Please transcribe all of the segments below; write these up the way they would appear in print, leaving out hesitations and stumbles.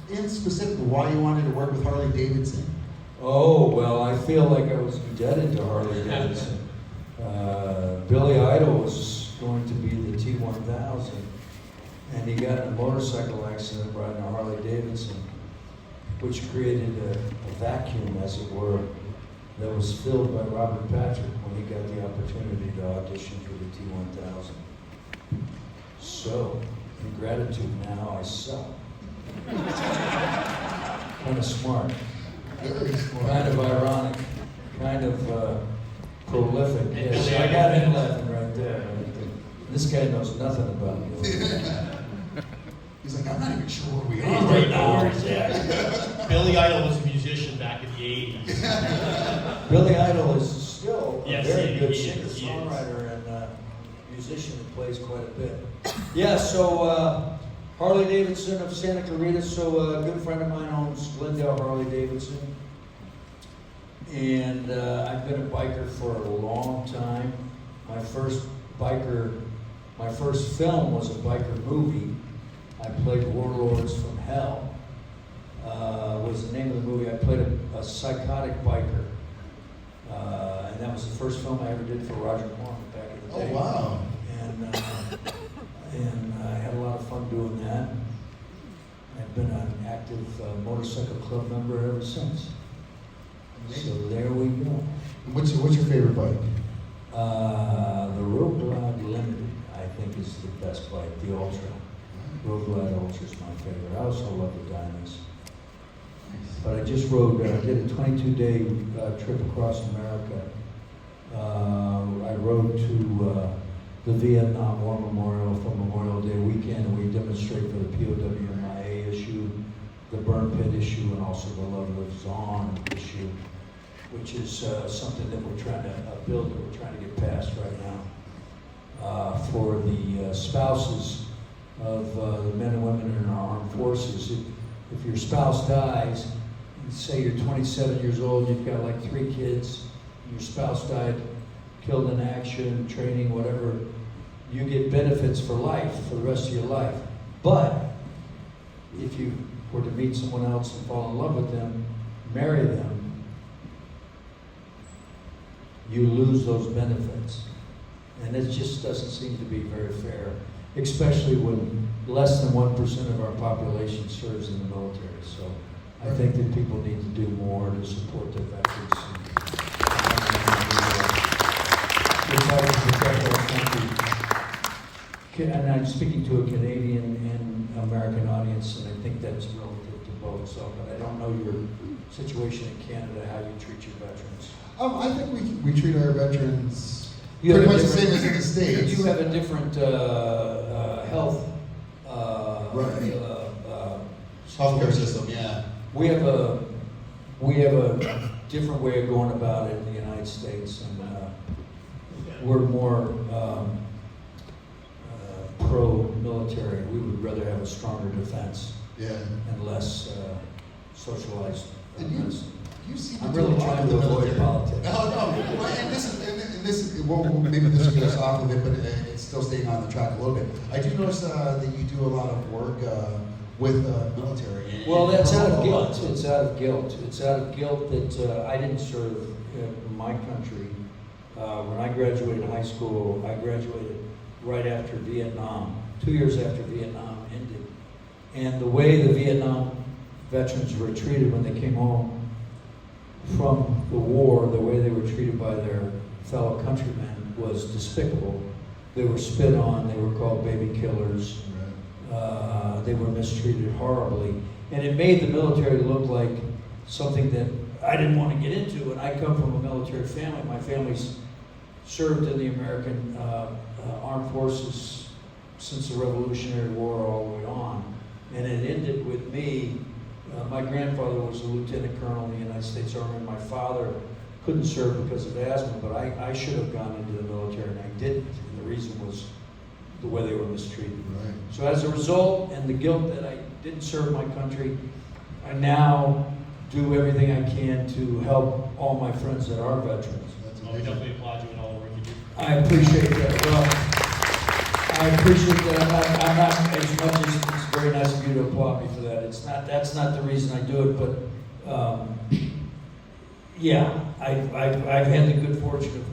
in specific, why you wanted to work with Harley Davidson? Oh, well, I feel like I was indebted to Harley Davidson. Billy Idol was going to be the T-1000, and he got in a motorcycle accident riding a Harley Davidson, which created a vacuum, as it were, that was filled by Robert Patrick when he got the opportunity to audition for the T-1000. So, in gratitude, now I sell. Kind of smart. Very smart. Kind of ironic, kind of prolific. Yes, I got him laughing right there. This guy knows nothing about me. He's like, I'm not even sure where we are right now. Billy Idol was a musician back in the 80s. Billy Idol is still a Yes, very good he is. singer-songwriter and musician who plays quite a bit. Yeah, so Harley Davidson of Santa Clarita. So a good friend of mine owns Glendale Harley Davidson. And I've been a biker for a long time. My first film was a biker movie. I played Warlords from Hell. Was the name of the movie. I played a psychotic biker. And that was the first film I ever did for Roger Corman back in the day. Oh, wow. And I had a lot of fun doing that. I've been an active motorcycle club member ever since. So there we go. What's your favorite bike? The Road Glide Limited, I think, is the best bike. The Ultra. Road Glide Ultra is my favorite. I also love the Dynas. But I just did a 22-day trip across America. I rode to the Vietnam War Memorial for Memorial Day weekend, and we demonstrated for the POWMIA issue, the burn pit issue, and also the Love Lives On issue, which is something that we're trying to build, that we're trying to get passed right now. For the spouses of the men and women in our armed forces, if your spouse dies, say you're 27 years old, you've got like 3 kids, your spouse died, killed in action, training, whatever, you get benefits for life, for the rest of your life. But if you were to meet someone else and fall in love with them, marry them, you lose those benefits. And it just doesn't seem to be very fair, especially when less than 1% of our population serves in the military. So I think that people need to do more to support their veterans. And try to protect our country. And I'm speaking to a Canadian and American audience, and I think that's relative to both. So, but I don't know your situation in Canada, how you treat your veterans. I think we treat our veterans You pretty have a much the same different- as in the States. You have a different health Right. Healthcare system, yeah. We have a different way of going about it in the United States, and we're more pro-military. We would rather have a stronger defense Yeah. and less socialized And medicine. you seem to I'm do really a lot trying with to the avoid military. politics. No, well, and this is well, maybe this will get us off of it, but it's still staying on the track a little bit. I do notice that you do a lot of work with military. Well, that's out of guilt. It's out of guilt. It's out of guilt that I didn't serve in my country. When I graduated high school, I graduated right after Vietnam, 2 years after Vietnam ended. And the way the Vietnam veterans were treated when they came home from the war, the way they were treated by their fellow countrymen was despicable. They were spit on, they were called baby killers. They were mistreated horribly. And it made the military look like something that I didn't want to get into. And I come from a military family. My family's served in the American armed forces since the Revolutionary War all the way on. And it ended with me. My grandfather was a lieutenant colonel in the United States Army. My father couldn't serve because of asthma, but I should have gone into the military, and I didn't. And the reason was the way they were mistreated. Right. So as a result, and the guilt that I didn't serve my country, I now do everything I can to help all my friends that are veterans. That's Well, we definitely applaud you in all the work you do. I appreciate that. Well, I appreciate that. I'm not as much as it's very nice of you to applaud me for that. That's not the reason I do it, but yeah, I've had the good fortune of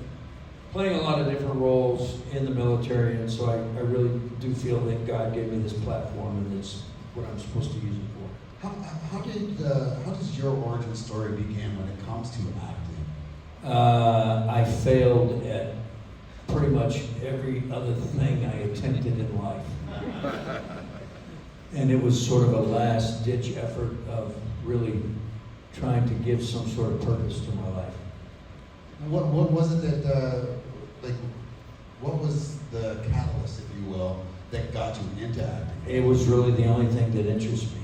playing a lot of different roles in the military, and so I really do feel that God gave me this platform, and it's what I'm supposed to use it for. How does your origin story begin when it comes to acting? I failed at pretty much every other thing I attempted in life. And it was sort of a last-ditch effort of really trying to give some sort of purpose to my life. What was it that, what was the catalyst, if you will, that got you into acting? It was really the only thing that interests me.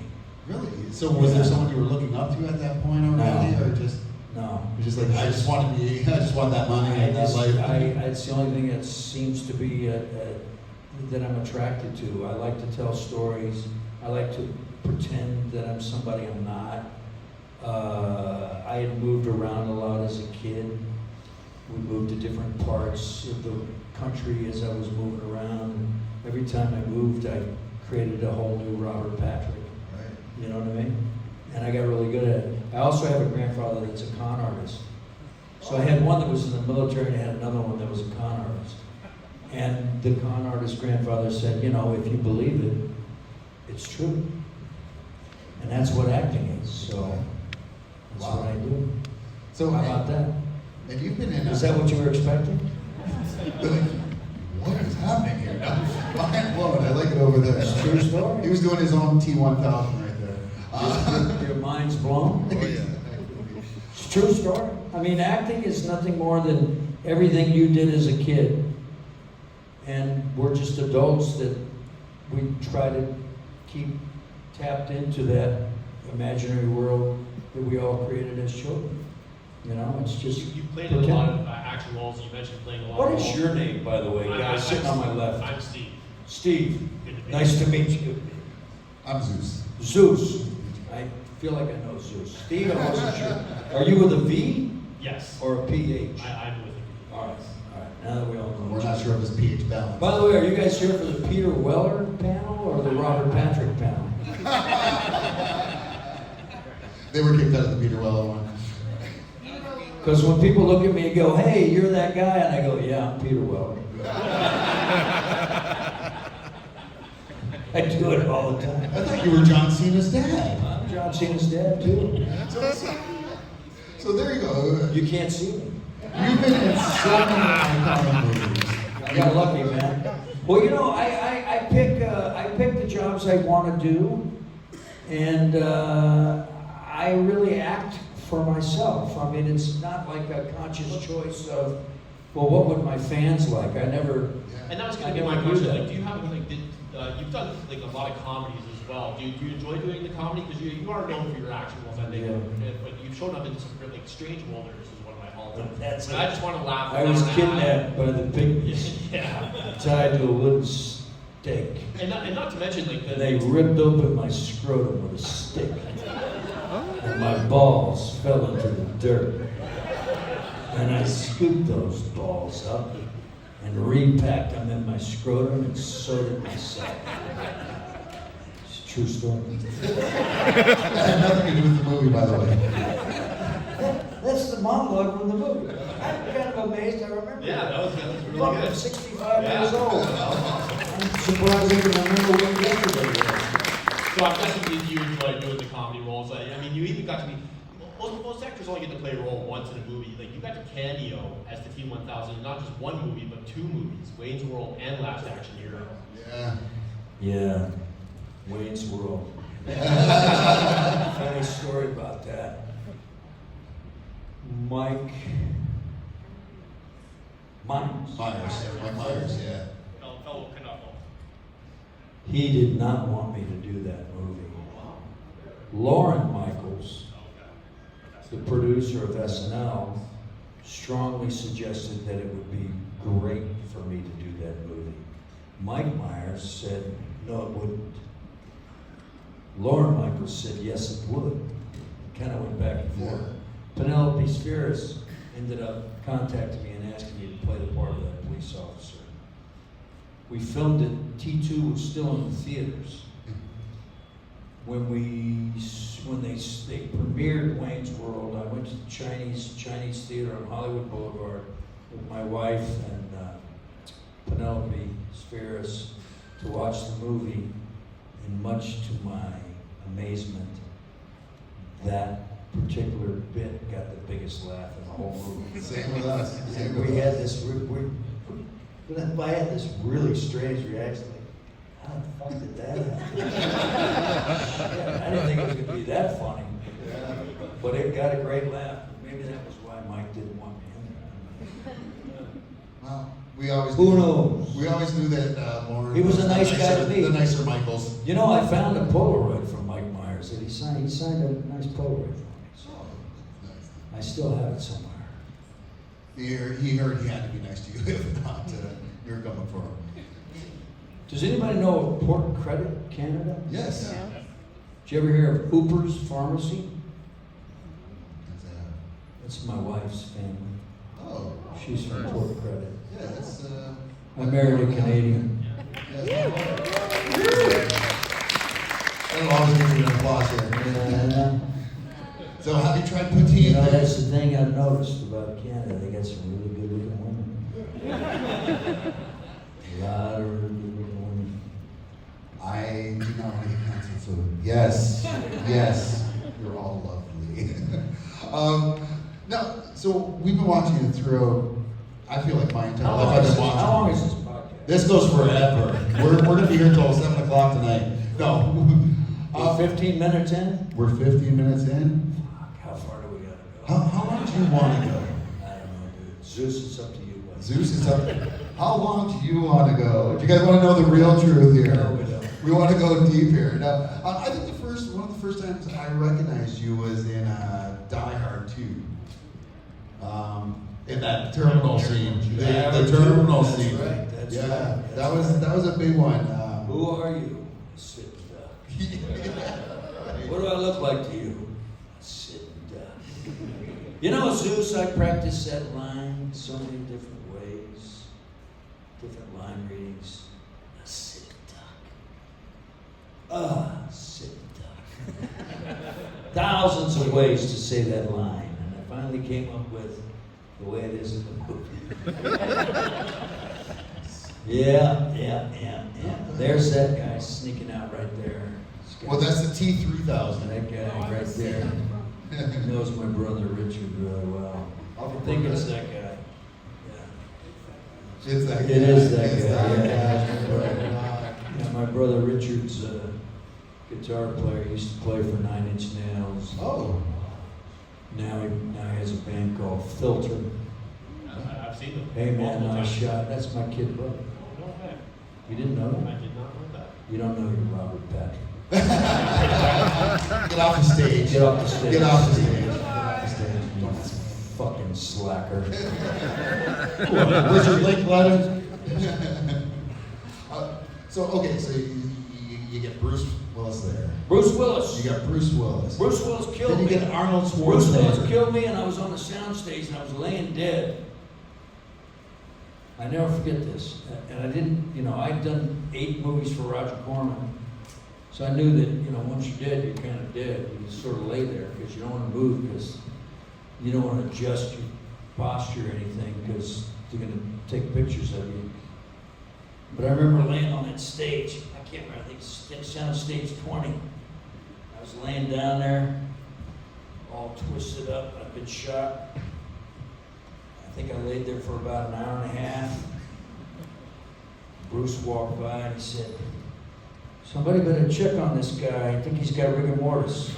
Really? So was there someone you were looking up to at that point already, No. or just? No. You're just like, I just want that money and that life. It's the only thing that seems to be that I'm attracted to. I like to tell stories. I like to pretend that I'm somebody I'm not. I had moved around a lot as a kid. We moved to different parts of the country as I was moving around. Every time I moved, I created a whole new Robert Patrick. Right. You know what I mean? And I got really good at it. I also have a grandfather that's a con artist. So I had one that was in the military and I had another one that was a con artist. And the con artist grandfather said, you know, if you believe it, it's true. And that's what acting is. So that's what I do. So how about that? And you've been in. Is that what you were expecting? What is happening here? Mind blown. I like it over there. It's a true story. He was doing his own T-1000 right there. Your mind's blown? Oh, yeah. It's a true story. I mean, acting is nothing more than everything you did as a kid. And we're just adults that we try to keep tapped into that imaginary world that we all created as children. You know, it's just. You played in a lot of action roles. You mentioned playing a lot What of is roles. your name, by the way, guy sitting on my left? I'm Steve. Steve. Good to meet Nice you. to meet you. I'm Zeus. Zeus. I feel like I know Zeus. Steve, I wasn't sure. Are you with a V Yes. or a PH? I'm with you. All right. Now that we all know. We're not sure if it's pH balance. By the way, are you guys here for the Peter Weller panel or the Robert Patrick panel? They were kicked out of the Peter Weller one. Because when people look at me and go, hey, you're that guy, and I go, yeah, I'm Peter Weller. I do it all the time. I thought you were John Cena's dad. I'm John Cena's dad, too. So there you go. You can't see me. You've been in so many iconic movies. I got lucky, man. Well, you know, I pick the jobs I want to do, and I really act for myself. I mean, it's not like a conscious choice of, well, what would my fans like? I never. And that was going I to be my don't do question. that. Like, do you have you've done like a lot of comedies as well. Do you enjoy doing the comedy? Because you are known for your action roles, I think. Yeah. But you've shown up in some like Strange Wilderness is one of my all-time. That's And I just want to laugh. I was at that. kidnapped by the pygmies, Yeah. tied to a wooden stake. And not to mention like the. And they ripped open my scrotum with a stick. And my balls fell into the dirt. And I scooped those balls up and repacked them in my scrotum and sewed it myself. It's a true story. That had nothing to do with the movie, by the way. That's the monologue from the movie. I'm kind of amazed I remember Yeah, that. that was really Look, good. I'm 65 Yeah. years old. I'm surprised I can remember what yesterday was. So I'm guessing you enjoy doing the comedy roles. I mean, you even got to be. Most actors only get to play a role once in a movie. Like you got to cameo as the T-1000 in not just one movie, but two movies: Wayne's World and Last Action Hero. Yeah. Yeah, Wayne's World. Funny story about that. Mike Myers. Mike Myers, yeah. Fellow Canuckle. He did not want me to do that movie. Lauren Michaels, the producer of SNL, strongly suggested that it would be great for me to do that movie. Mike Myers said, no, it wouldn't. Lauren Michaels said, yes, it would. Kind of went back and forth. Penelope Spheris ended up contacting me and asking me to play the part of that police officer. We filmed it, T2 was still in the theaters when they premiered Wayne's World, I went to the Chinese theater on Hollywood Boulevard with my wife and Penelope Spheris to watch the movie, and much to my amazement, that particular bit got the biggest laugh in the whole movie. Same with us. Same And with we had us. I had this really strange reaction, like, how the fuck did that happen? Yeah, I didn't think it was gonna be that funny, Yeah. but it got a great laugh. Maybe that was why Mike didn't want me in there. Well, we always Who knew, knows? We always knew that Lauren. He was a the nice guy to meet. The nicer Michaels. You know, I found a Polaroid from Mike Myers that he signed a nice Polaroid for me. So Oh, nice. I still have it somewhere. He heard he had to be nice to you. If not, you're coming for him. Does anybody know of Port Credit, Canada? Yes. Did you ever hear of Hooper's Pharmacy? That's, That's my wife's family. oh. She's from Port Credit. Yeah, that's. I married a Canadian. Yeah. That'll always give you an applause here. Yeah. So have you tried poutine? You know, that's the thing I've noticed about Canada. They got some really good looking women. A lot of really good looking women. I do not want to get canceled, so yes, yes, you're all lovely. Now, so we've been watching you through, I feel like my entire How life long I've is been watching. how long is this podcast? This goes forever. We're going to be here until 7 o'clock tonight. No. 15 minutes in? We're 15 minutes in. Fuck, how far do we gotta How go? long do you want to go? I don't know, dude. Zeus, it's up to you. Buddy. Zeus is up. How long do you want to go? Do you guys want to know the real truth here? No, we don't. We want to go deep here. Now, I think one of the first times I recognized you was in Die Hard 2. In that terminal scene. The terminal That's scene. right, that's yeah, right, that that's was a big one. Who are you? Sitting duck. What do I look like to you? Sitting duck. You know, Zeus, I practice that line so many different ways, different line readings. A sitting duck. Sitting duck. Thousands of ways to say that line, and I finally came up with the way it is in the movie. Yeah. There's that guy sneaking out right there. Well, that's the T3000. That guy right there knows my brother Richard really well. I think it's that guy. Yeah. It's that guy. It is that It's guy. that Yeah, my brother Richard's a guitar player. He used to play for 9 Inch Nails. Oh. Now he has a band called Filter. I've seen them. Hey man, multiple nice times. shot. That's my kid brother. No way. You didn't know I that? did not know that. You don't know your Robert Patrick. Get off the stage. Get off the stage. Get off the stage. Get off the stage. You fucking slacker. Where's your link letter? So you get Bruce Willis there. Bruce Willis. You got Bruce Willis. Bruce Willis killed Then me. you get Arnold Bruce Willis Schwarzenegger. killed me, and I was on the soundstage, and I was laying dead. I never forget this. And I didn't, I'd done 8 movies for Roger Corman. So I knew that, once you're dead, you're kind of dead. You just sort of lay there because you don't want to move, because you don't want to adjust your posture or anything, because they're going to take pictures of you. But I remember laying on that stage. I can't remember, I think it's sound stage 20. I was laying down there, all twisted up. I'd been shot. I think I laid there for about an hour and a half. Bruce walked by and he said, "Somebody better check on this guy. I think he's got rigor mortis."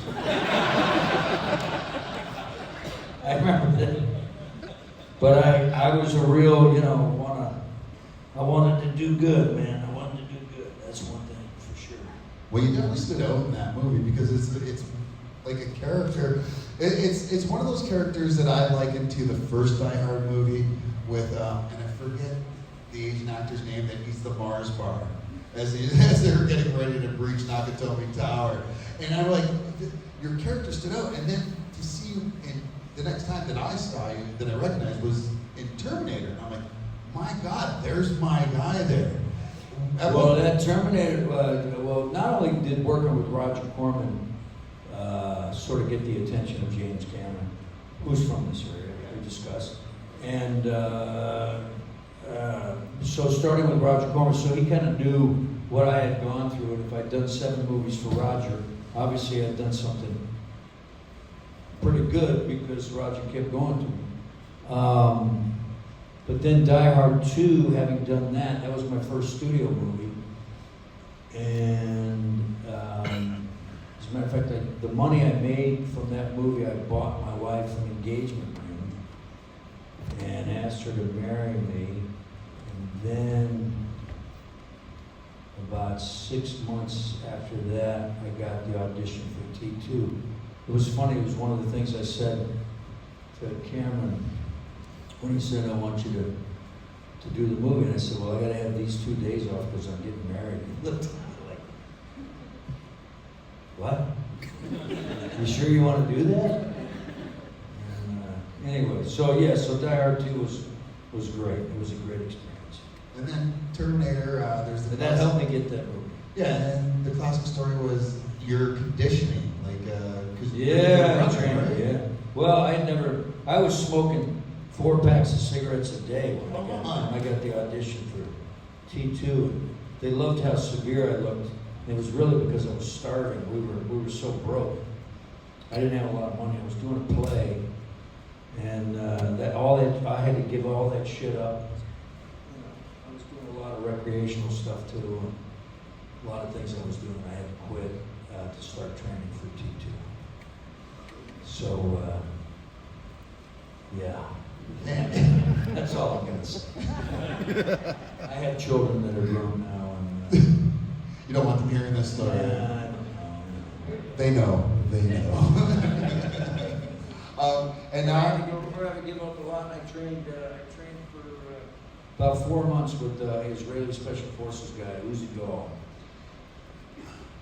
I remember that. But I was a real, I wanted to do good, man. I wanted to do good. That's one thing for sure. Well, you definitely stood out in that movie because it's like a character. It's one of those characters that I liken to the first Die Hard movie with, and I forget the Asian actor's name, that he's the Mars bar as they were getting ready to breach Nakatomi Tower. And I'm like, your character stood out. And then to see you in the next time that I saw you, that I recognized, was in Terminator. And I'm like, my God, there's my guy there. Well, that Terminator, well, not only did working with Roger Corman sort of get the attention of James Cameron, who's from this area, we discussed, and so starting with Roger Corman, so he kind of knew what I had gone through, and if I'd done 7 movies for Roger, obviously I'd done something pretty good because Roger kept going to me. But then Die Hard 2, having done that, that was my first studio movie. And as a matter of fact, the money I made from that movie, I bought my wife an engagement ring and asked her to marry me. And then about 6 months after that, I got the audition for T2. It was funny, it was one of the things I said to Cameron when he said, I want you to do the movie. And I said, well, I gotta have these 2 days off because I'm getting married. He looked at me like, what? You sure you want to do that? And, anyway, so yeah, so Die Hard 2 was great. It was a great experience. And then Terminator, there's the And that helped me get that movie. Yeah, and the classic story was your conditioning, like, cause Yeah, running, training, right? yeah. Well, I was smoking 4 packs of cigarettes a day when I got the audition for T2. And they loved how severe I looked. And it was really because I was starving. We were so broke. I didn't have a lot of money. I was doing a play, and I had to give all that shit up. You know, I was doing a lot of recreational stuff too, and a lot of things I was doing. I had to quit to start training for T2. So, yeah. That's all I'm gonna say. I have children that are grown now, and You don't want them hearing this story. I don't know. They know. They know. And I now, had to go before I had to give up a lot. I trained for about 4 months with Israeli Special Forces guy, Uzi Gal.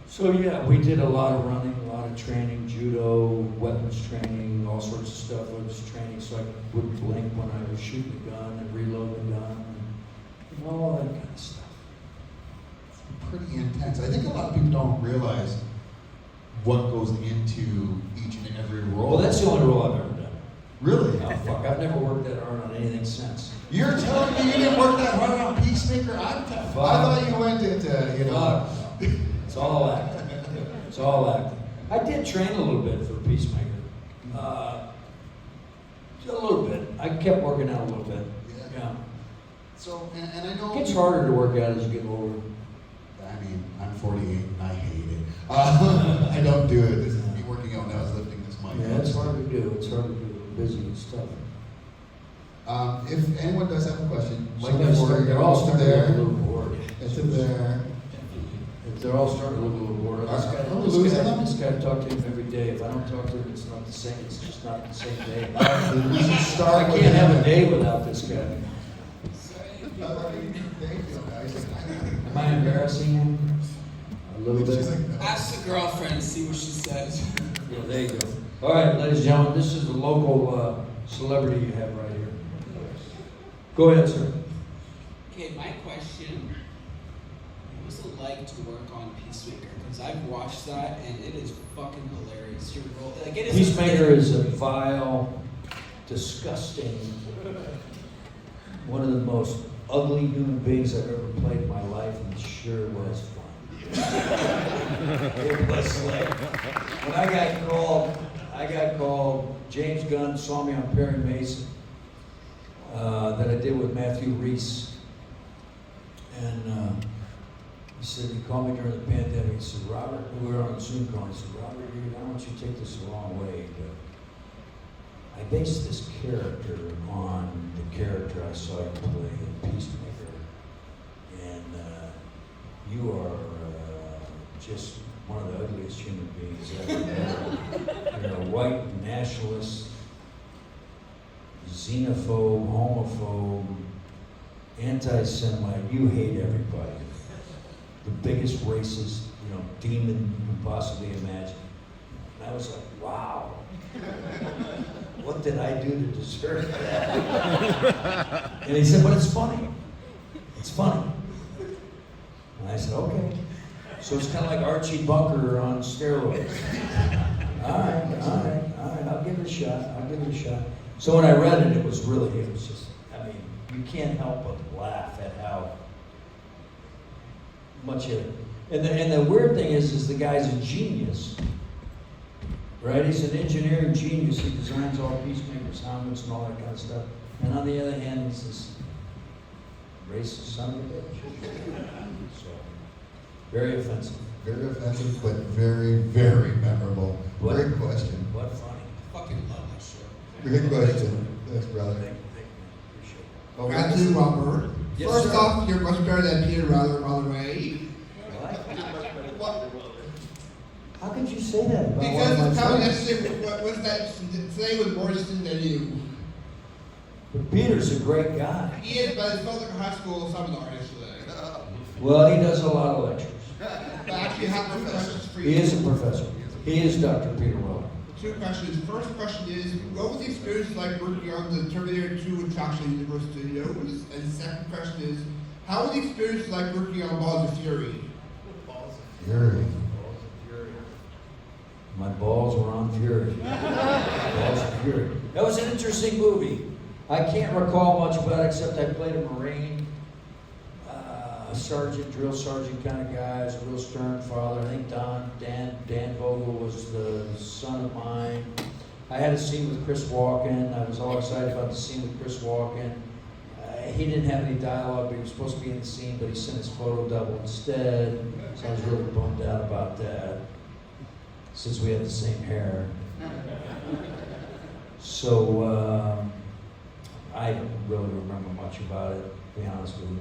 So yeah, we did a lot of running, a lot of training, judo, weapons training, all sorts of stuff. Weapons training, so I wouldn't blink when I was shooting the gun and reload the gun, and all that kind of stuff. pretty intense. I think a lot of people don't realize what goes into each and every role. Well, that's the only role I've ever done. Really? Oh, fuck, I've never worked that hard on anything since. You're telling me you didn't work that hard on Peacemaker? I thought you went into, you know. Fuck, no. It's all acting. It's all acting. I did train a little bit for Peacemaker. A little bit. I kept working out a little bit. Yeah. So, and I know. It gets harder to work out as you get older. I mean, I'm 48 and I hate it. I don't do it. This is me working out now, is lifting this mic. Yeah, it's hard to do. It's hard to do. We're busy and stuff. If anyone does have a question, like They're all starting to look a there. little bored. It's in there. They're all starting to look a little bored. Are we losing them? This guy, I talk to him every day. If I don't talk to him, it's not the same. It's just not the same day. We should start I with can't have a him. day without this guy. Thank you, guys. Am I embarrassing him? A little bit. She's like, no. Ask the girlfriend, see what she says. Yeah, there you go. All right, ladies and gentlemen, this is the local celebrity you have right here. Go ahead, sir. Okay, my question, what was it like to work on Peacemaker? Because I've watched that and it is fucking hilarious. Your role, like it is. Peacemaker is a vile, disgusting, one of the most ugly human beings I've ever played in my life, and it sure was fun. It was like, when I got called, James Gunn saw me on Perry Mason, that I did with Matthew Reese, and he said, he called me during the pandemic. He said, Robert, we were on a Zoom call. He said, Robert, I don't want you to take this the wrong way, but I based this character on the character I saw you play in Peacemaker, and you are just one of the ugliest human beings ever met. You're a white nationalist, xenophobe, homophobe, anti-Semite. You hate everybody. The biggest racist, demon you can possibly imagine. And I was like, wow. What did I do to deserve that? And he said, but it's funny. It's funny. said, okay. So it's kind of like Archie Bunker on steroids. All right, I'll give it a shot. So when I read it, it was just, I mean, you can't help but laugh at how much it, and the weird thing is the guy's a genius, right? He's an engineering genius. He designs all peacemakers, helmets, and all that kind of stuff. And on the other hand, he's this racist son of a bitch. So, very offensive. Very offensive, but very, very memorable. What? Great question. What funny. Fucking love that show. Great question. Thanks, brother. Thank you. Appreciate it. Oh, Gratitude, Robert. Yes, First sir. off, you're much better than Peter Ray. How could you say that about Because one of it's my probably friends? yesterday, what's that? Today was more interesting than you. But Peter's a great guy. He is, but it felt like a high school seminar yesterday. Well, he does a lot of lectures. But actually, I have two questions for you. He is a professor. He is Dr. Peter Weller. Two questions. First question is, what was the experience like working on the Terminator 2 attraction Universal Studios? And the second question is, how was the experience like working on Balls of Fury? Fury. My balls were on fury. Balls of fury. That was an interesting movie. I can't recall much about it except I played a Marine, a sergeant, drill sergeant kind of guy. He was a real stern father. I think Dan Vogel was the son of mine. I had a scene with Chris Walken. I was all excited about the scene with Chris Walken. He didn't have any dialogue, but he was supposed to be in the scene, but he sent his photo double instead. So I was really bummed out about that, since we had the same hair. So I don't really remember much about it, to be honest with you.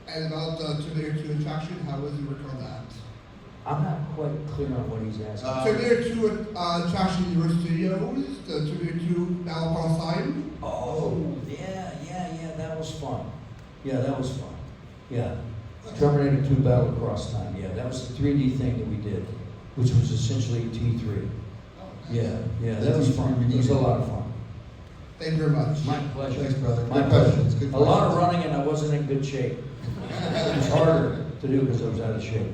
And about the Terminator 2 attraction, how was it working on that? I'm not quite clear on what he's asking. Terminator 2 attraction Universal Studios, the Terminator 2 Battle Upon Time. Oh, yeah, that was fun. Yeah, that was fun. Yeah. Terminator 2 Battle Across Time. Yeah, that was the 3D thing that we did, which was essentially T3. Yeah, that was fun. It was a lot of fun. Thank you very much. My pleasure. Thanks, brother. My Good pleasure. questions, good A lot of questions. running and I wasn't in good shape. It was harder to do because I was out of shape.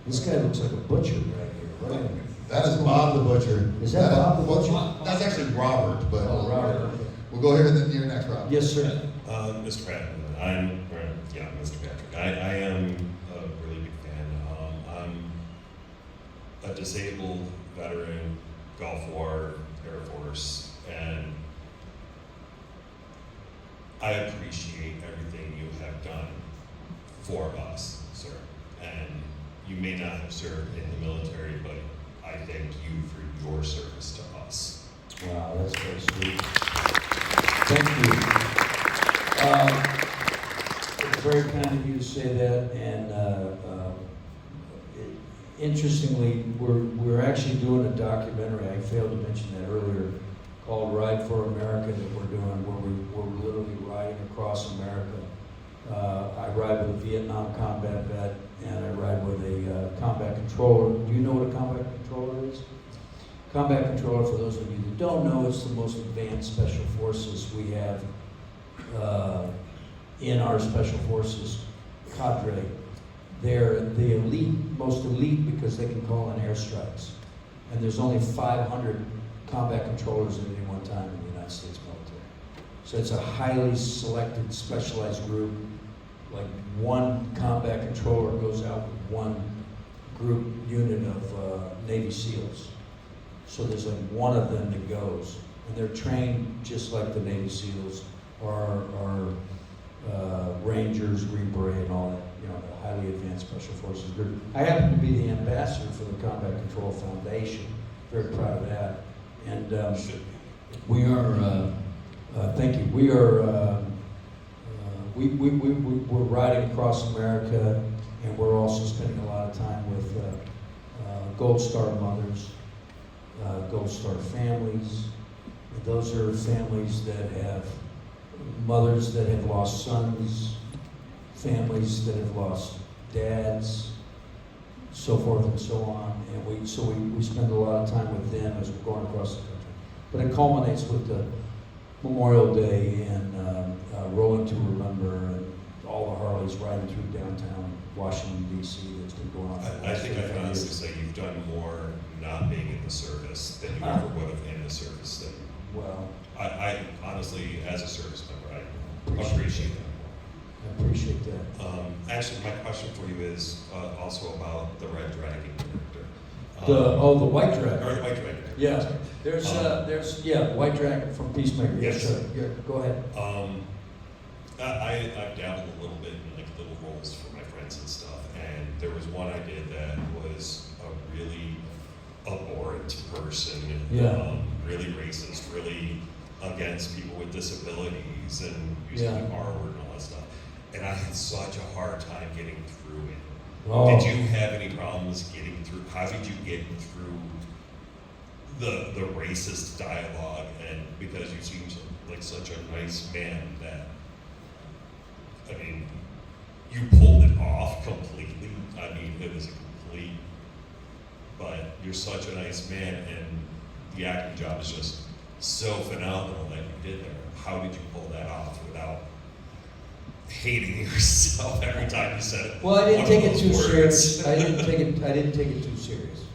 This guy looks like a butcher right here. Right? That is Bob the Butcher. Is that Bob the Butcher? That's actually Robert, but Oh, Robert. we'll go here and then you're next, Rob. Yes, sir. Mr. Patrick, Mr. Patrick. I am a really big fan. I'm a disabled veteran, Gulf War, Air Force, and I appreciate everything you have done for us, sir. And you may not have served in the military, but I thank you for your service to us. Wow, that's very sweet. Thank you. It's very kind of you to say that, and interestingly, we're actually doing a documentary. I failed to mention that earlier, called "Ride for America" that we're doing, where we're literally riding across America. I ride with a Vietnam combat vet, and I ride with a combat controller. Do you know what a combat controller is? Combat controller, for those of you that don't know, it's the most advanced special forces we have in our special forces cadre. They're the elite, most elite, because they can call in airstrikes. And there's only 500 combat controllers at any one time in the United States military. So it's a highly selected, specialized group. Like one combat controller goes out with one group unit of Navy SEALs. So there's like one of them that goes, and they're trained just like the Navy SEALs or Rangers, Green Beret, and all that. You know, the highly advanced special forces group. I happen to be the ambassador for the Combat Control Foundation. Very proud of that. And we are. Thank you. We are. We're riding across America, and we're also spending a lot of time with Gold Star mothers. Gold Star families. Those are families that have mothers that have lost sons, families that have lost dads, so forth and so on. And we spend a lot of time with them as we're going across the country. But it culminates with the Memorial Day and Rolling to Remember and all the Harleys riding through downtown Washington DC that's been going on. for the I last think I 35 can honestly years. say you've done more not being in the service than you ever would have in the service. Than Well, I honestly, as a service member, I appreciate that. I appreciate that. Actually, my question for you is also about the Red Dragon character. The White Dragon. Or the White Dragon. Yeah, there's White Dragon from Peacemaker. Yes. Sure. Yeah, go ahead. I've dabbled a little bit in like little roles for my friends and stuff, and there was one I did that was a really abhorrent person, really racist, really against people with disabilities, and using the R word and all that stuff. And I had such a hard time getting through it. Oh. Did you have any problems getting through? How did you get through the racist dialogue? And because you seem like such a nice man that, I mean, you pulled it off completely. I mean, it was a complete, but you're such a nice man, and the acting job is just so phenomenal that you did there. How did you pull that off without hating yourself every time you said it? Well, I didn't one take of it those too words? serious. I didn't take it too serious.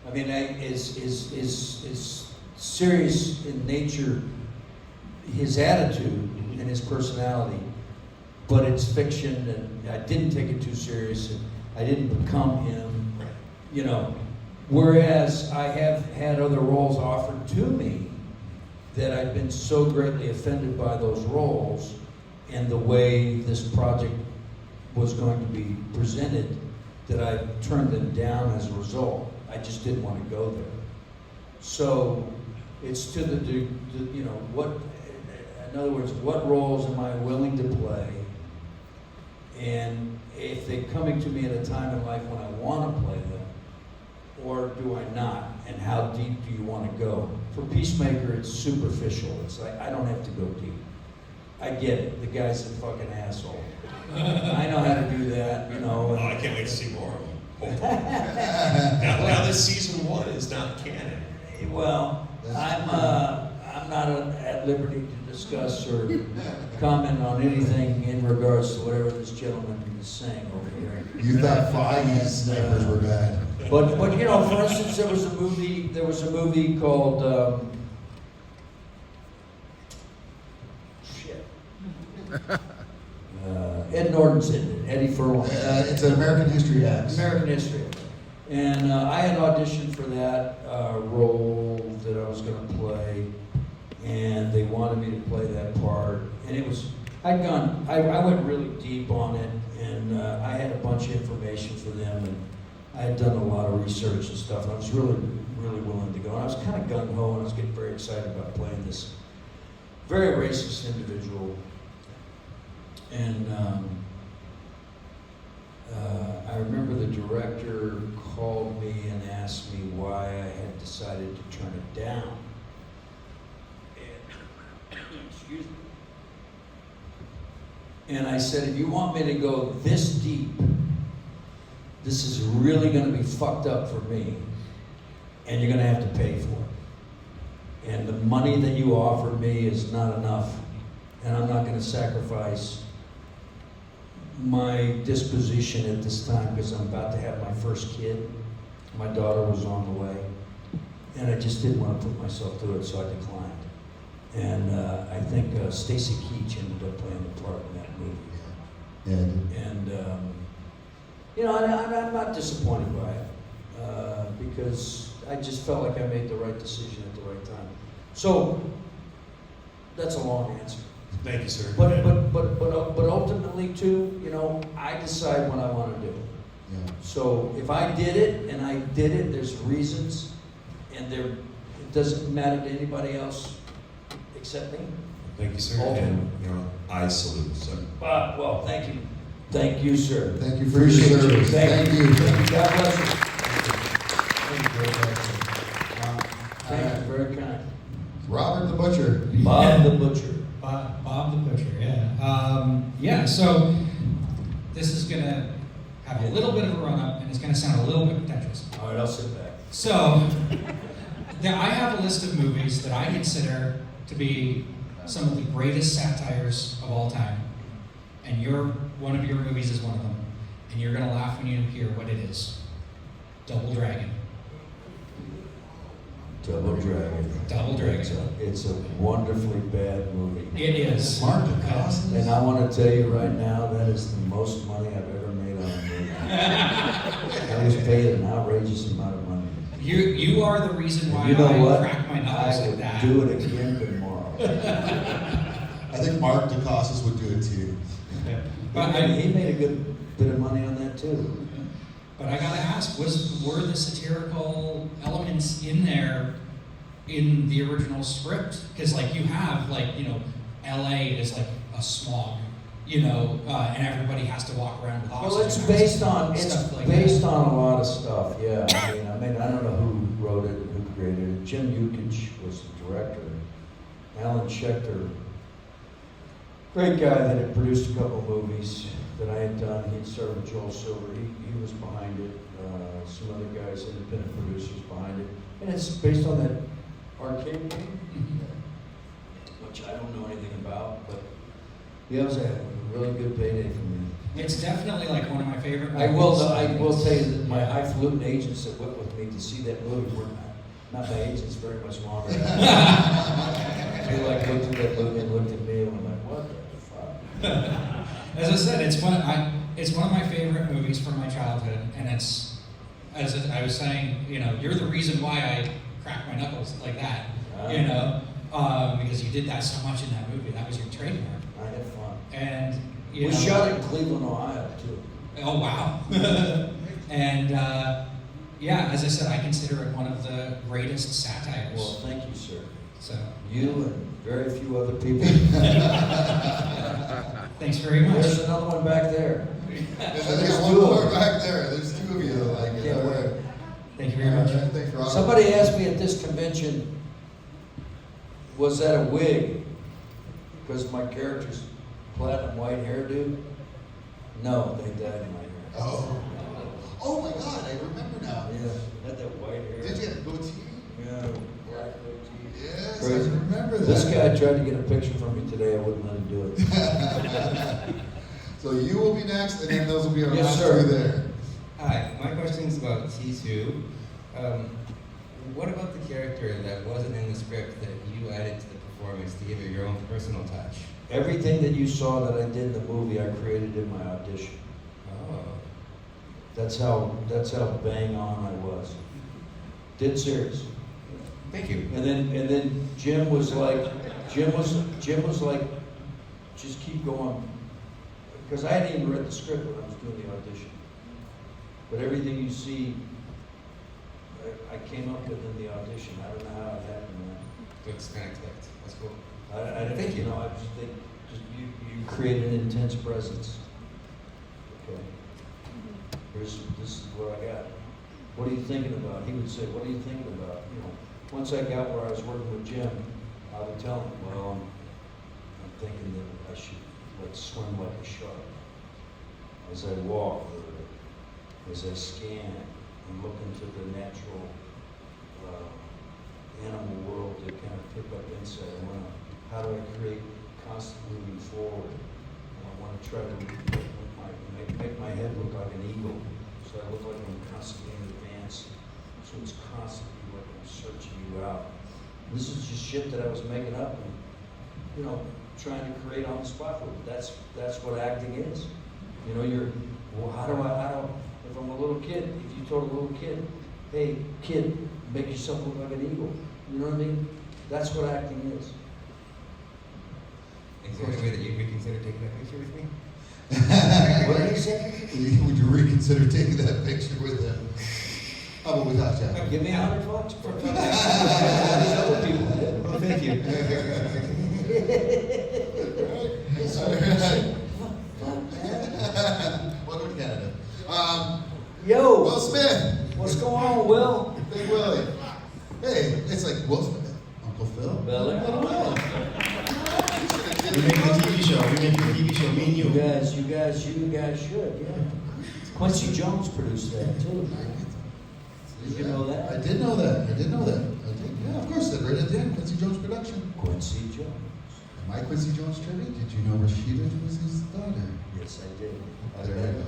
I mean, is serious in nature, his attitude and his personality, but it's fiction, and I didn't take it too serious. And I didn't become him, Right. you know. Whereas I have had other roles offered to me that I've been so greatly offended by those roles and the way this project was going to be presented that I turned them down as a result. I just didn't want to go there. So it's to the, you know, what, in other words, what roles am I willing to play? And if they're coming to me at a time in life when I want to play them, or do I not? And how deep do you want to go? For Peacemaker, it's superficial. It's like, I don't have to go deep. I get it. The guy's a fucking asshole. I know how to do that, you know. Oh, I can't wait to see more of them. Hopefully. now this season 1 is not canon. Well, I'm not at liberty to discuss or comment on anything in regards to whatever this gentleman is saying over here. You thought Feige's snipers were bad. But you know, for instance, there was a movie called Ed Norton's in it, Eddie Furlong. It's an American History X. American History. And I had auditioned for that role that I was going to play, and they wanted me to play that part. And it was, I went really deep on it, and I had a bunch of information for them, and I had done a lot of research and stuff, and I was really, really willing to go. And I was kind of gung-ho, and I was getting very excited about playing this very racist individual. And I remember the director called me and asked me why I had decided to turn it down. And, excuse me. And I said, if you want me to go this deep, this is really going to be fucked up for me, and you're going to have to pay for it. And the money that you offered me is not enough, and I'm not going to sacrifice my disposition at this time because I'm about to have my first kid. My daughter was on the way, and I just didn't want to put myself through it, so I declined. And I think Stacy Keach ended up playing the part in that movie. Yeah. And you know, I'm not disappointed by it because I just felt like I made the right decision at the right time. So that's a long answer. Thank you, sir. But ultimately too, you know, I decide what I want to do. Yeah. So if I did it and I did it, there's reasons, and it doesn't matter to anybody else except me. Thank you, sir. And you know, I salute, sir. Well, thank you. Thank you, sir. Thank you for your Appreciate you. service. Thank you. God bless you. Thank you very much. Thank you, very kind. Robert the Butcher. Bob the Butcher. Bob the Butcher, yeah. So this is going to have a little bit of a run-up, and it's going to sound a little bit pretentious. All right, I'll sit back. So I have a list of movies that I consider to be some of the greatest satires of all time, and your one of your movies is one of them, and you're gonna laugh when you hear what it is. Double Dragon. Double Dragon. Double Dragon. It's a wonderfully bad movie. It is. Mark Dacascos? And I want to tell you right now, that is the most money I've ever made on a movie. I was paid an outrageous amount of money. You are the reason why You know I what? crack my knuckles I like would that. do it again tomorrow. I think Mark Dacascos would do it too. But He made a good bit of money on that too. But I gotta ask, were the satirical elements in there in the original script? Because like you have L.A. is like a smog, and everybody has to walk around with oxygen. Well, it's masks based and on stuff like based that. on a lot of stuff. Yeah, I mean, I don't know who wrote it, who created it. Jim Yukich was the director. Alan Schechter, great guy that had produced a couple movies that I had done. He'd started with Joel Silver. He was behind it. Some other guys, independent producers behind it, and it's based on that arcade game, which I don't know anything about, but yeah, it was a really good payday for me. It's definitely like one of my favorite I movies. will tell you that my highfalutin agents that went with me to see that movie were not my agents very much longer. They looked at that movie and looked at me and were like, what the fuck? As I said, it's one of my favorite movies from my childhood, and it's, as I was saying, you're the reason why I crack my knuckles like that, because you did that so much in that movie. That was your trademark. I had fun. And We shot it in Cleveland, Ohio, too. Oh wow! And as I said, I consider it one of the greatest satires. Well, thank you, sir. So You and very few other people. thanks very much. There's another one back there. There's one more back there. There's two of you that like it. Can't All wait. right. Thank you very much. All right, thanks, Rob. Somebody asked me at this convention, was that a wig? Because my character's platinum white hairdo. No, they dyed my hair. Oh my God! I remember now. Yeah, had that white hair. Did you have a goatee? Yeah, black goatee. Yes, Crazy. I remember that. This guy tried to get a picture from me today. I wouldn't let him do it. So you will be next, and then those will be our Yes, last sir. two there. Hi, my question is about T2. What about the character that wasn't in the script that you added to the performance to give it your own personal touch? Everything that you saw that I did in the movie, I created in my audition. Oh. That's how bang on I was. Dead serious. Thank you. And then Jim was like, just keep going. Because I hadn't even read the script when I was doing the audition. But everything you see, I came up with in the audition. I don't know how it happened, man. So it's kind of clicked. That's cool. I didn't Thank you. I just think you create an intense presence. Okay. This is what I got. What are you thinking about? He would say, what are you thinking about? Once I got where I was working with Jim, I would tell him, well, I'm thinking that I should swim like a shark. As I walk, or as I scan and look into the natural animal world to kind of pick up insight. How do I create constant moving forward? I want to try to make my head look like an eagle, so I look like I'm constantly in advance. So it's constantly like I'm searching you out. This is just shit that I was making up and, trying to create on the spot for me. That's what acting is. If I'm a little kid, if you told a little kid, hey, kid, make yourself look like an eagle. You know what I mean? That's what acting is. Is there any way that you'd reconsider taking that picture with me? What did he say? Would you reconsider taking that picture with him? How about without you? Give me $100 for it. These other people did. Well, thank you. Welcome to Canada. Yo, Will Smith. what's going on, Will? Big Willie. Hey, it's like Will Smith. Uncle Phil. Billy. Uncle Will. We're making a TV show. We're making a TV show. Me and you. You guys should, yeah. Quincy Jones produced that too. Did you know that? I did know that. Yeah, of course. That right at the end. Quincy Jones production. Quincy Jones. My Quincy Jones trivia, did you know Rashida was his daughter? Yes, I did. There you go.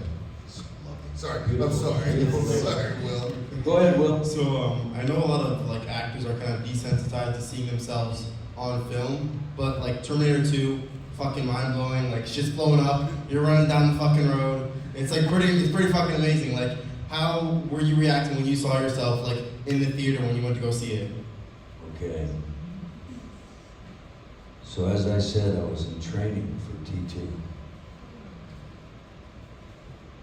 Sorry, I'm Beautiful. sorry. Beautiful lady. Sorry, Will. Go ahead, Will. So I know a lot of like actors are kind of desensitized to seeing themselves on film, but like Terminator 2, fucking mind blowing. Like shit's blowing up. You're running down the fucking road. It's pretty fucking amazing. Like how were you reacting when you saw yourself like in the theater when you went to go see it? Okay. So as I said, I was in training for T2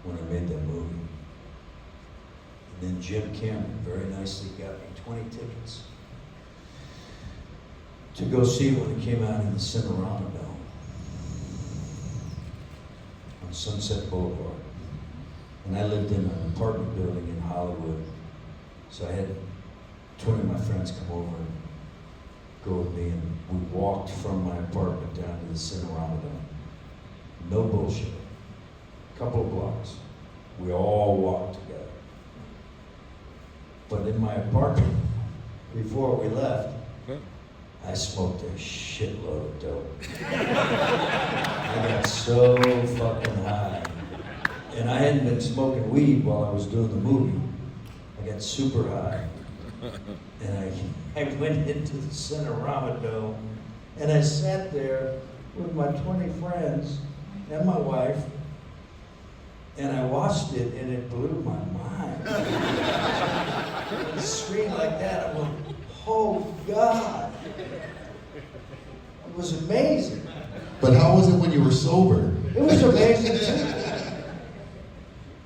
when I made that movie. And then Jim Cameron very nicely got me 20 tickets to go see it when it came out in the Cinerama Dome on Sunset Boulevard. And I lived in an apartment building in Hollywood, so I had 20 of my friends come over and go with me, and we walked from my apartment down to the Cinerama Dome. No bullshit. Couple of blocks. We all walked together. But in my apartment, before we left, I smoked a shitload of dope. I got so fucking high. And I hadn't been smoking weed while I was doing the movie. I got super high. And I went into the Cinerama Dome, and I sat there with my 20 friends and my wife, and I watched it, and it blew my mind. A screen like that, I went, oh God. It was amazing. But how was it when you were sober? It was amazing too.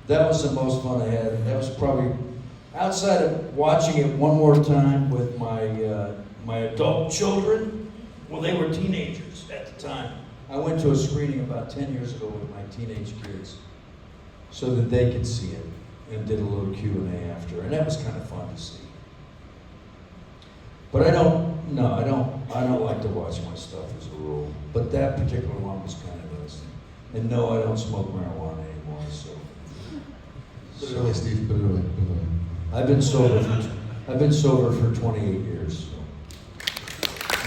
That was the most fun I had. That was probably, outside of watching it one more time with my adult children, well, they were teenagers at the time. I went to a screening about 10 years ago with my teenage kids so that they could see it, and did a little Q&A after, and that was kind of fun to see. But I don't like to watch my stuff as a rule, but that particular one was kind of nice. And no, I don't smoke marijuana anymore, so. Put it away, Steve, put it away, put it away. I've been sober for 28 years, so.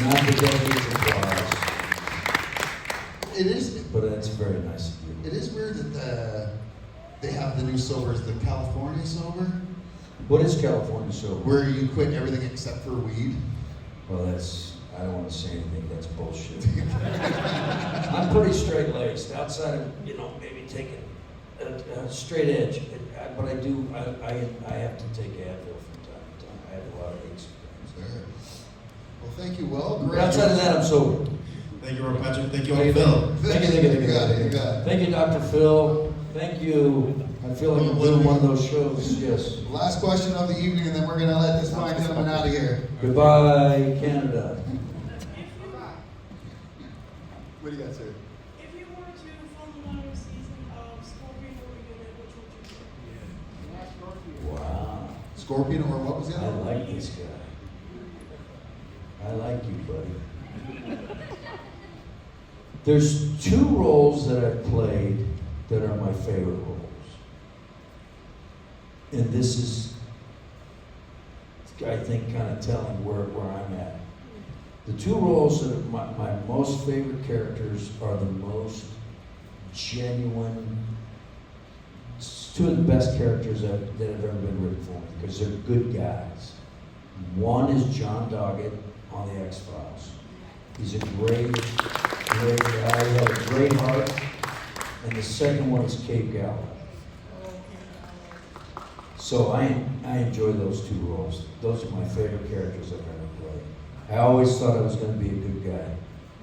Not the decades of applause, It is, but that's very nice of you. it is weird that they have the new sobers, the California sober, What is California sober? where you quit everything except for weed. Well, I don't want to say anything, that's bullshit. I'm pretty straight-laced, outside of, maybe taking a straight edge. But I have to take Advil from time to time. I have a lot of aches. Sure. Well, thank you, Will. But Great. outside of that, I'm sober. Thank you, Robert Patrick. Thank you, Thank you, Phil. Thank you. You got it, you got it. Thank you, Dr. Phil. Thank you. I feel like I'm doing one of those shows, yes. Last question of the evening, and then we're gonna let this fine gentleman out of here. Goodbye, Canada. What do you got, sir? If you were to film another season of Scorpion or Unit, which would you do? Wow. Scorpion, or what was the I other one? like this guy. I like you, buddy. There's two roles that I've played that are my favorite roles. And this is, I think, kind of telling where I'm at. The two roles that are my most favorite characters are the most genuine, two of the best characters that have ever been written for me, because they're good guys. One is John Doggett on the X-Files. He's a great guy. He had a great heart. And the second one is Cape Gallo. So I enjoy those two roles. Those are my favorite characters I've ever played. I always thought I was going to be a good guy.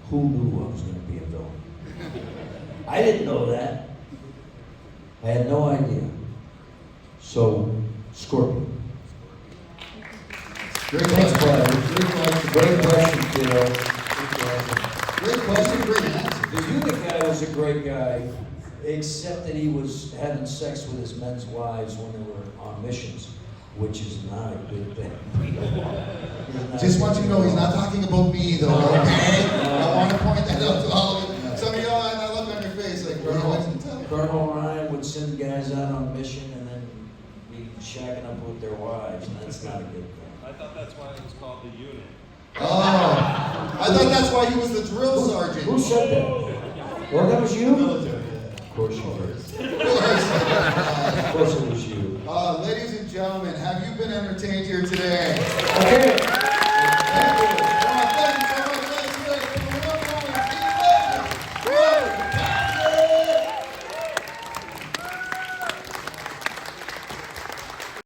Who knew I was going to be a villain? I didn't know that. I had no idea. So, Scorpion. Great Thanks, question. Brian. Great question, kiddo. Great question, great answer. The Unit guy was a great guy, except that he was having sex with his men's wives when they were on missions, which is not a good thing. Just want you to know he's not talking about me, though, okay? I want to point that out to all of you. Some of you all had that look on your face, like, bro, what's the tell? Colonel Ryan would send guys out on mission and then be shacking up with their wives, and that's not a good thing. I thought that's why it was called the unit. Oh, I thought that's why he was the drill sergeant. Who said that? Well, that was you? Military, yeah. Of course you did. Of course. Of course it was you. Ladies and gentlemen, have you been entertained here today? Okay.